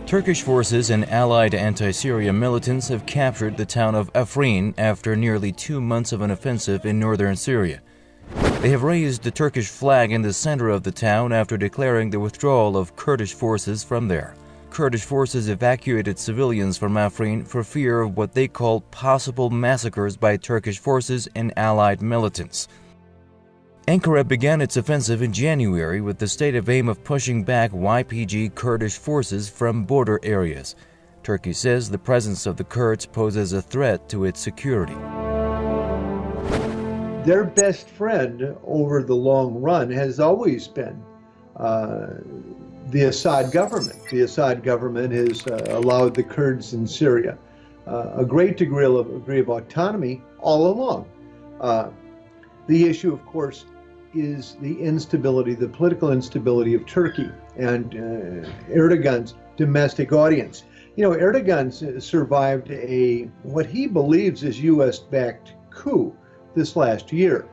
Turkish forces and allied anti-Syria militants have captured the town of Afrin after nearly 2 months of an offensive in northern Syria. They have raised the Turkish flag in the center of the town after declaring the withdrawal of Kurdish forces from there. Kurdish forces evacuated civilians from Afrin for fear of what they called possible massacres by Turkish forces and allied militants. Ankara began its offensive in January with the stated aim of pushing back YPG Kurdish forces from border areas. Turkey says the presence of the Kurds poses a threat to its security. Their best friend over the long run has always been the Assad government. The Assad government has allowed the Kurds in Syria a great degree of autonomy all along. The issue, of course, is the instability, the political instability of Turkey and Erdogan's domestic audience. You know, Erdogan survived what he believes is U.S.-backed coup this last year.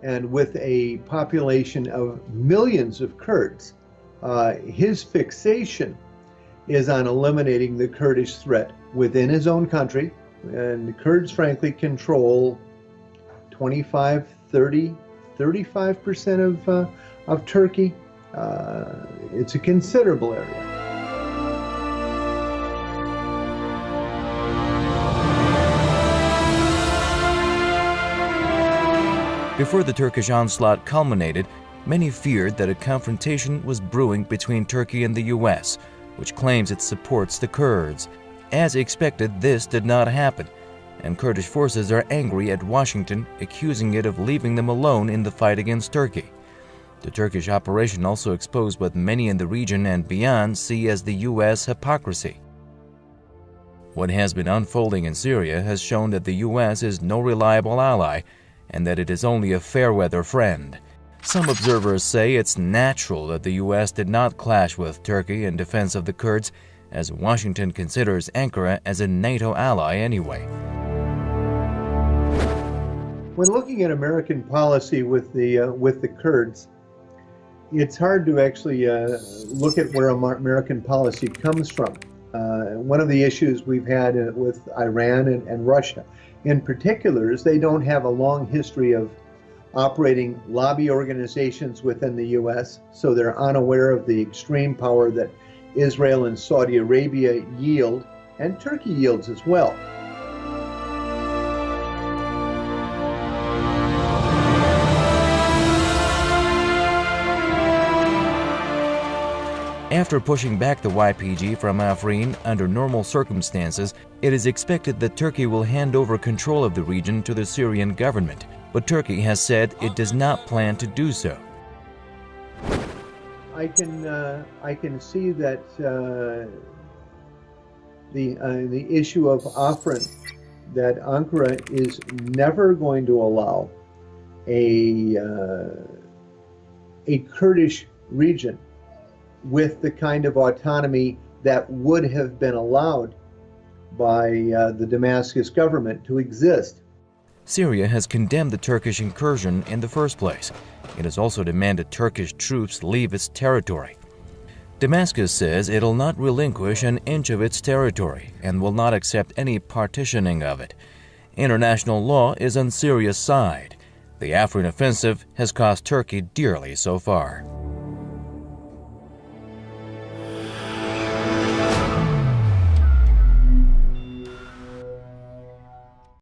And with a population of millions of Kurds, his fixation is on eliminating the Kurdish threat within his own country. And the Kurds, frankly, control 25, 30, 35% of Turkey. It's a considerable area. Before the Turkish onslaught culminated, many feared that a confrontation was brewing between Turkey and the U.S., which claims it supports the Kurds. As expected, this did not happen, and Kurdish forces are angry at Washington, accusing it of leaving them alone in the fight against Turkey. The Turkish operation also exposed what many in the region and beyond see as the U.S. hypocrisy. What has been unfolding in Syria has shown that the U.S. is no reliable ally and that it is only a fair-weather friend. Some observers say it's natural that the U.S. did not clash with Turkey in defense of the Kurds, as Washington considers Ankara as a NATO ally anyway. When looking at American policy with the Kurds, it's hard to actually look at where American policy comes from. One of the issues we've had with Iran and Russia in particular is they don't have a long history of operating lobby organizations within the U.S., so they're unaware of the extreme power that Israel and Saudi Arabia yield, and Turkey yields as well. After pushing back the YPG from Afrin under normal circumstances, it is expected that Turkey will hand over control of the region to the Syrian government, but Turkey has said it does not plan to do so. I can see that the issue of Afrin, that Ankara is never going to allow a Kurdish region with the kind of autonomy that would have been allowed by the Damascus government to exist. Syria has condemned the Turkish incursion in the first place. It has also demanded Turkish troops leave its territory. Damascus says it'll not relinquish an inch of its territory and will not accept any partitioning of it. International law is on Syria's side. The Afrin offensive has cost Turkey dearly so far.